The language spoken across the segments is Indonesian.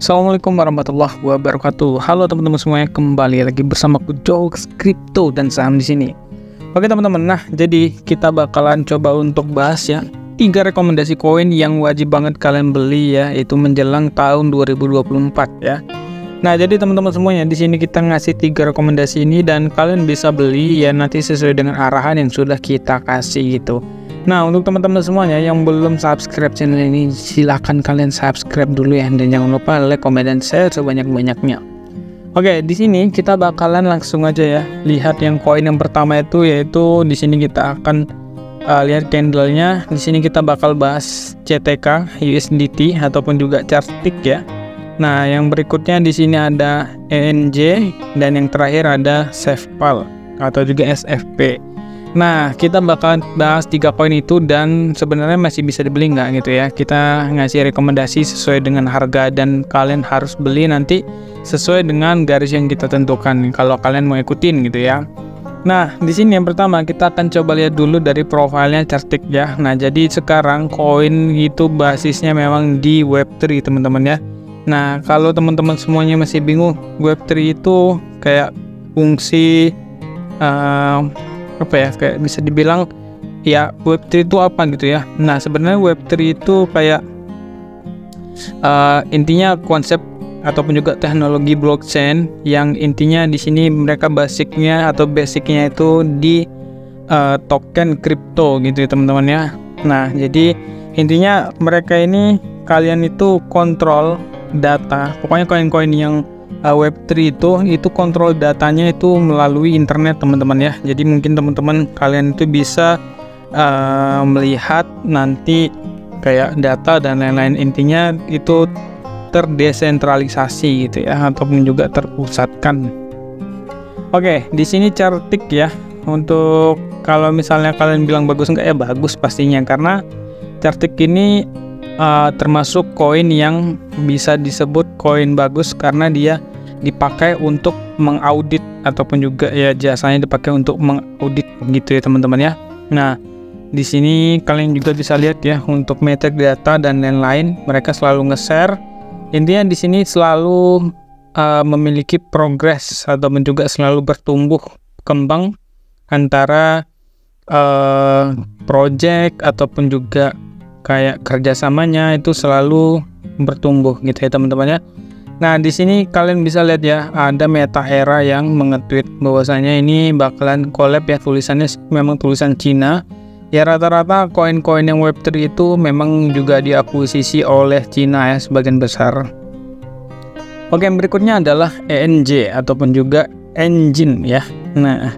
Assalamualaikum warahmatullahi wabarakatuh. Halo teman-teman semuanya, kembali lagi bersama aku Jokes Crypto dan Saham di sini. Oke teman-teman, nah jadi kita bakalan coba untuk bahas ya 3 rekomendasi koin yang wajib banget kalian beli ya, itu menjelang tahun 2024 ya. Nah jadi teman-teman semuanya, di sini kita ngasih 3 rekomendasi ini dan kalian bisa beli ya nanti sesuai dengan arahan yang sudah kita kasih gitu. Nah untuk teman-teman semuanya yang belum subscribe channel ini, silahkan kalian subscribe dulu ya, dan jangan lupa like, comment, dan share sebanyak-banyaknya. Oke, di sini kita bakalan langsung aja ya lihat yang koin yang pertama itu, yaitu di sini kita akan lihat candlenya. Di sini kita bakal bahas CTK, USDT ataupun juga Chartic ya. Nah yang berikutnya di sini ada ENJ dan yang terakhir ada SafePal atau juga SFP. Nah kita bakal bahas 3 koin itu dan sebenarnya masih bisa dibeli nggak gitu ya. Kita ngasih rekomendasi sesuai dengan harga dan kalian harus beli nanti sesuai dengan garis yang kita tentukan kalau kalian mau ikutin gitu ya. Nah di sini yang pertama kita akan coba lihat dulu dari profilnya Chartic ya. Nah jadi sekarang koin itu basisnya memang di Web3 teman-teman ya. Nah kalau teman-teman semuanya masih bingung, Web3 itu kayak fungsi apa ya, kayak bisa dibilang ya Web3 itu apa gitu ya. Nah sebenarnya Web3 itu kayak intinya konsep ataupun juga teknologi blockchain yang intinya di sini mereka basicnya itu di token kripto gitu ya teman-teman ya. Nah jadi intinya mereka ini kalian itu kontrol data, pokoknya koin-koin yang Web3 itu kontrol datanya itu melalui internet teman-teman ya. Jadi mungkin teman-teman kalian itu bisa melihat nanti kayak data dan lain-lain, intinya itu terdesentralisasi gitu ya, ataupun juga terpusatkan. Oke, di sini Chartic ya. Untuk kalau misalnya kalian bilang bagus enggak, ya bagus pastinya, karena Chartic ini termasuk koin yang bisa disebut koin bagus karena dia dipakai untuk mengaudit ataupun juga ya jasanya dipakai untuk mengaudit gitu ya teman-teman ya. Nah di sini kalian juga bisa lihat ya untuk metric data dan lain-lain, mereka selalu nge-share. Intinya di sini selalu memiliki progres ataupun juga selalu bertumbuh kembang antara project ataupun juga kayak kerjasamanya itu selalu bertumbuh gitu ya teman-teman ya. Nah di sini kalian bisa lihat ya, ada Meta Era yang nge-tweet bahwasanya ini bakalan collab ya, tulisannya memang tulisan Cina ya. Rata-rata koin-koin yang Web3 itu memang juga diakuisisi oleh Cina ya sebagian besar. Oke, yang berikutnya adalah ENJ ataupun juga Engine ya. Nah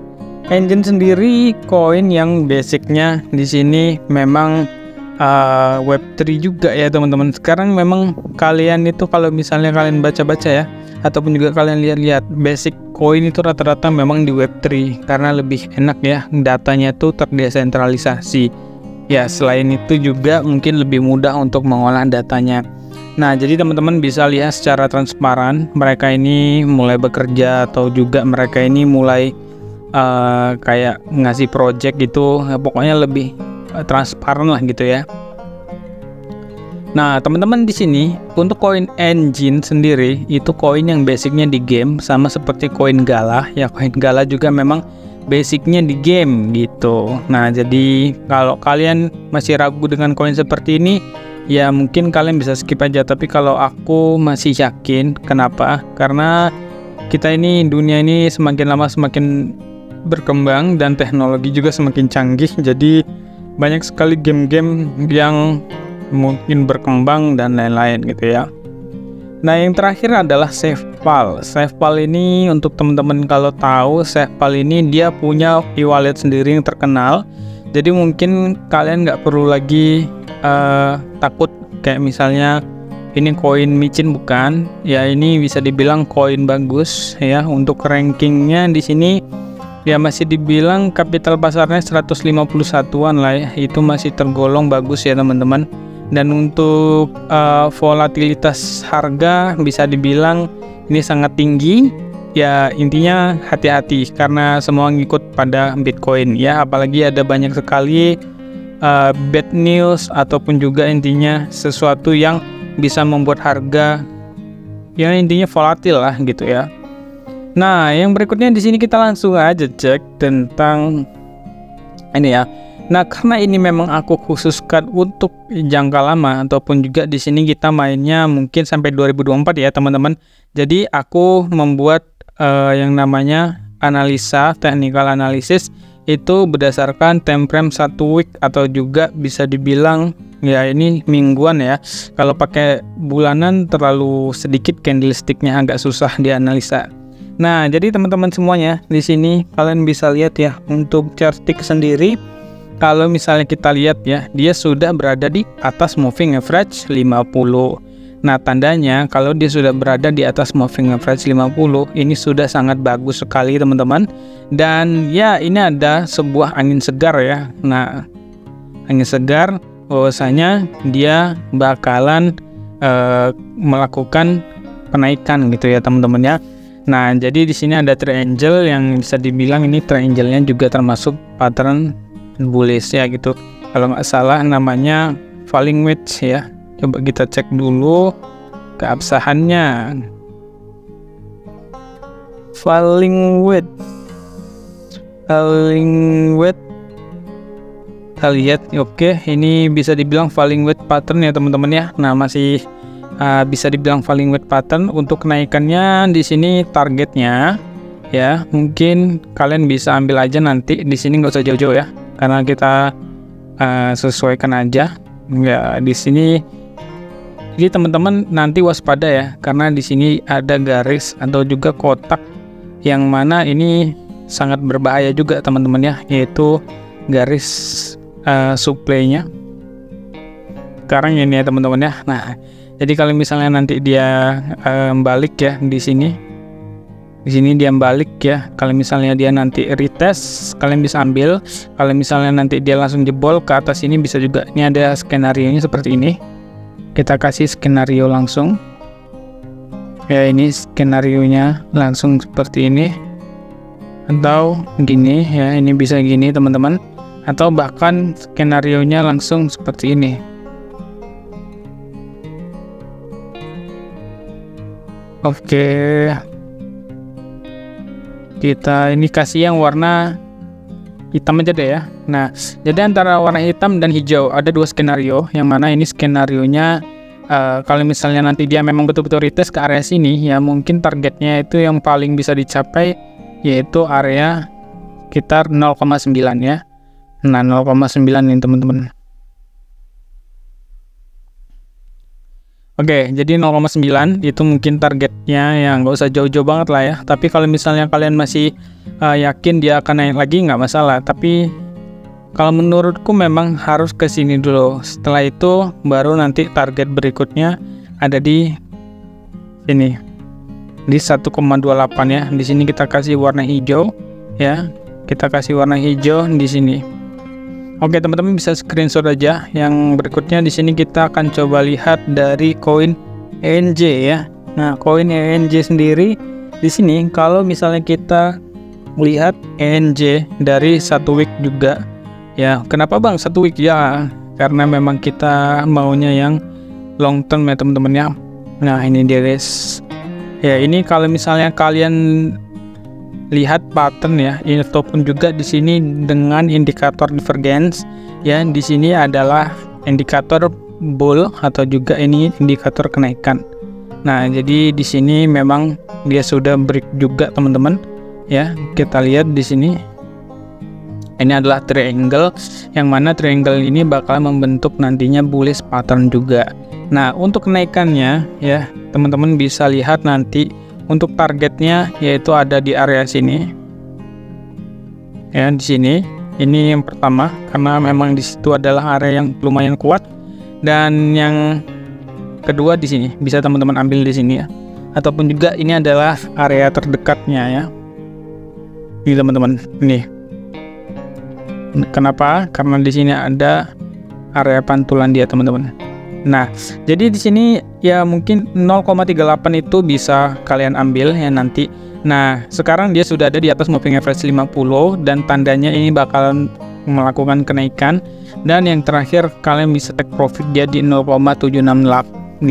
Engine sendiri koin yang basicnya di sini memang Web3 juga ya teman-teman. Sekarang memang kalian itu kalau misalnya kalian baca-baca ya ataupun juga kalian lihat-lihat, basic koin itu rata-rata memang di Web3 karena lebih enak ya, datanya tuh terdesentralisasi ya. Selain itu juga mungkin lebih mudah untuk mengolah datanya. Nah jadi teman-teman bisa lihat secara transparan mereka ini mulai bekerja atau juga mereka ini mulai kayak ngasih project gitu ya, pokoknya lebih transparan lah gitu ya. Nah teman-teman di sini untuk koin Engine sendiri itu koin yang basicnya di game, sama seperti koin Gala ya. Koin Gala juga memang basicnya di game gitu. Nah jadi kalau kalian masih ragu dengan koin seperti ini ya mungkin kalian bisa skip aja, tapi kalau aku masih yakin. Kenapa? Karena kita ini, dunia ini semakin lama semakin berkembang dan teknologi juga semakin canggih, jadi banyak sekali game-game yang mungkin berkembang dan lain-lain gitu ya. Nah yang terakhir adalah SafePal. SafePal ini untuk teman-teman kalau tahu, SafePal ini dia punya e-wallet sendiri yang terkenal. Jadi mungkin kalian nggak perlu lagi takut kayak misalnya ini koin micin, bukan ya. Ini bisa dibilang koin bagus ya. Untuk rankingnya di sini ya masih dibilang kapital pasarnya 151-an lah ya, itu masih tergolong bagus ya teman-teman. Dan untuk volatilitas harga bisa dibilang ini sangat tinggi ya. Intinya hati-hati karena semua ngikut pada Bitcoin ya, apalagi ada banyak sekali bad news ataupun juga intinya sesuatu yang bisa membuat harga ya intinya volatil lah gitu ya. Nah, yang berikutnya di sini kita langsung aja cek tentang ini ya. Nah, karena ini memang aku khususkan untuk jangka lama ataupun juga di sini kita mainnya mungkin sampai 2024 ya, teman-teman. Jadi aku membuat yang namanya analisa, technical analysis itu berdasarkan time frame 1 week atau juga bisa dibilang ya ini mingguan ya. Kalau pakai bulanan terlalu sedikit candlesticknya, agak susah dianalisa. Nah, jadi teman-teman semuanya di sini kalian bisa lihat ya untuk chart stick sendiri. Kalau misalnya kita lihat ya, dia sudah berada di atas moving average 50. Nah, tandanya kalau dia sudah berada di atas moving average 50, ini sudah sangat bagus sekali teman-teman. Dan ya, ini ada sebuah angin segar ya. Nah, angin segar bahwasanya dia bakalan melakukan penaikan gitu ya teman-teman ya. Nah, jadi di sini ada triangle yang bisa dibilang ini triangle-nya juga termasuk pattern bullish ya gitu. Kalau nggak salah namanya falling wedge ya. Coba kita cek dulu keabsahannya. Falling wedge. Kita lihat, oke, ini bisa dibilang falling wedge pattern ya teman-teman ya. Nah, masih bisa dibilang falling wedge pattern. Untuk kenaikannya di sini targetnya ya, mungkin kalian bisa ambil aja nanti di sini, nggak usah jauh-jauh ya, karena kita sesuaikan aja ya di sini. Jadi teman-teman nanti waspada ya, karena di sini ada garis atau juga kotak yang mana ini sangat berbahaya juga teman-teman ya, yaitu garis supply-nya. Sekarang ini ya teman-teman ya. Nah, jadi kalau misalnya nanti dia balik ya di sini dia balik ya. Kalau misalnya dia nanti retest, kalian bisa ambil. Kalau misalnya nanti dia langsung jebol ke atas ini, bisa juga. Ini ada skenario nya seperti ini. Kita kasih skenario langsung. Ya, ini skenario nya langsung seperti ini. Atau gini ya, ini bisa gini teman-teman. Atau bahkan skenario nya langsung seperti ini. Oke. Kita ini kasih yang warna hitam aja deh ya. Nah, jadi antara warna hitam dan hijau ada dua skenario, yang mana ini skenario-nya kalau misalnya nanti dia memang betul-betul retest ke area sini ya, mungkin targetnya itu yang paling bisa dicapai yaitu area sekitar 0,9 ya. Nah, 0,9 ini teman-teman. Oke, jadi 0,9 itu mungkin targetnya, ya nggak usah jauh-jauh banget lah ya. Tapi kalau misalnya kalian masih yakin dia akan naik lagi, nggak masalah. Tapi kalau menurutku memang harus ke sini dulu. Setelah itu baru nanti target berikutnya ada di sini, di 1,28 ya. Di sini kita kasih warna hijau ya. Kita kasih warna hijau di sini. Oke teman-teman, bisa screenshot aja. Yang berikutnya di sini kita akan coba lihat dari koin ENJ ya. Nah, koin ENJ sendiri di sini kalau misalnya kita lihat ENJ dari 1 week juga ya. Kenapa Bang 1 week? Ya karena memang kita maunya yang long term ya teman-teman ya. Nah, ini dia guys. Ya, ini kalau misalnya kalian lihat pattern ya, ataupun juga di sini dengan indikator divergence ya, di sini adalah indikator bull atau juga ini indikator kenaikan. Nah, jadi di sini memang dia sudah break juga teman-teman ya. Kita lihat di sini ini adalah triangle, yang mana triangle ini bakal membentuk nantinya bullish pattern juga. Nah, untuk kenaikannya ya teman-teman bisa lihat nanti. Untuk targetnya yaitu ada di area sini ya, di sini. Ini yang pertama karena memang di situ adalah area yang lumayan kuat, dan yang kedua di sini bisa teman-teman ambil di sini ya, ataupun juga ini adalah area terdekatnya ya. Ini teman-teman, ini kenapa? Karena di sini ada area pantulan dia teman-teman. Nah, jadi di sini ya mungkin 0,38 itu bisa kalian ambil ya nanti. Nah, sekarang dia sudah ada di atas moving average 50 dan tandanya ini bakalan melakukan kenaikan. Dan yang terakhir kalian bisa take profit dia di 0,768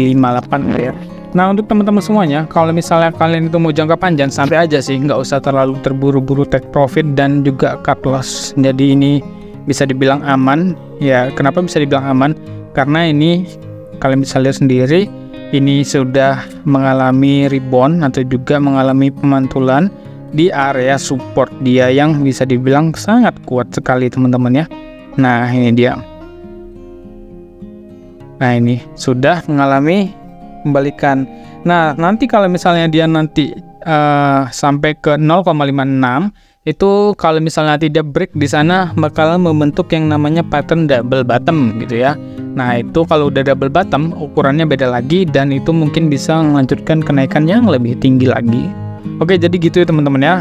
ya. Nah, untuk teman-teman semuanya, kalau misalnya kalian itu mau jangka panjang, santai aja sih, nggak usah terlalu terburu-buru take profit dan juga cut loss. Jadi ini bisa dibilang aman. Ya, kenapa bisa dibilang aman? Karena ini kalian bisa lihat sendiri, ini sudah mengalami rebound atau juga mengalami pemantulan di area support dia yang bisa dibilang sangat kuat sekali teman-teman ya. Nah, ini dia. Nah, ini sudah mengalami kembalikan. Nah, nanti kalau misalnya dia nanti sampai ke 0,56 itu, kalau misalnya tidak break di sana bakalan membentuk yang namanya pattern double bottom gitu ya. Nah, itu kalau udah double bottom ukurannya beda lagi dan itu mungkin bisa melanjutkan kenaikan yang lebih tinggi lagi. Oke, jadi gitu ya teman-teman ya.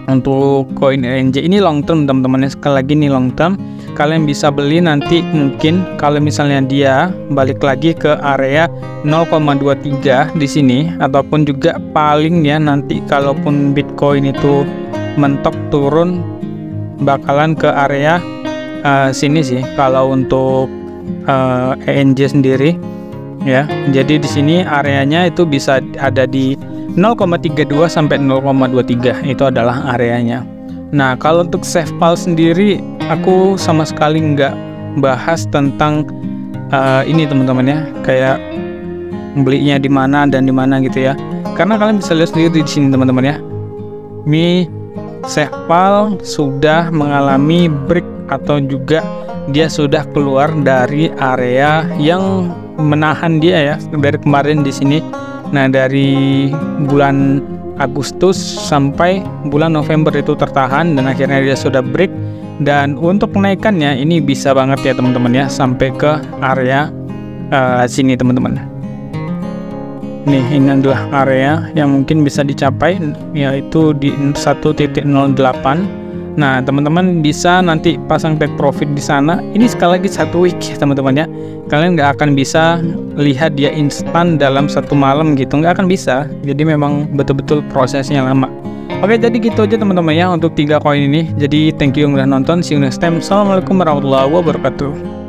Untuk koin RNJ ini long term teman-teman ya. Sekali lagi ini long term. Kalian bisa beli nanti mungkin kalau misalnya dia balik lagi ke area 0,23 di sini, ataupun juga paling ya nanti kalaupun Bitcoin itu mentok turun bakalan ke area sini sih kalau untuk ENJ sendiri ya. Jadi di sini areanya itu bisa ada di 0,32 sampai 0,23, itu adalah areanya. Nah, kalau untuk SafePal sendiri aku sama sekali nggak bahas tentang ini teman-teman ya, kayak belinya di mana dan di mana gitu ya. Karena kalian bisa lihat sendiri di sini teman-teman ya. Ini SafePal sudah mengalami break atau juga dia sudah keluar dari area yang menahan dia ya dari kemarin di sini. Nah, dari bulan Agustus sampai bulan November itu tertahan dan akhirnya dia sudah break, dan untuk kenaikannya ini bisa banget ya teman-teman ya sampai ke area sini teman-teman. Nih, ini adalah area yang mungkin bisa dicapai yaitu di 1.08. Nah, teman-teman bisa nanti pasang take profit di sana. Ini sekali lagi 1 week ya teman-teman ya. Kalian nggak akan bisa lihat dia instan dalam 1 malam gitu, nggak akan bisa. Jadi memang betul-betul prosesnya lama. Oke, jadi gitu aja teman-teman ya untuk 3 koin ini. Jadi thank you yang udah nonton. See you next time. Assalamualaikum warahmatullahi wabarakatuh.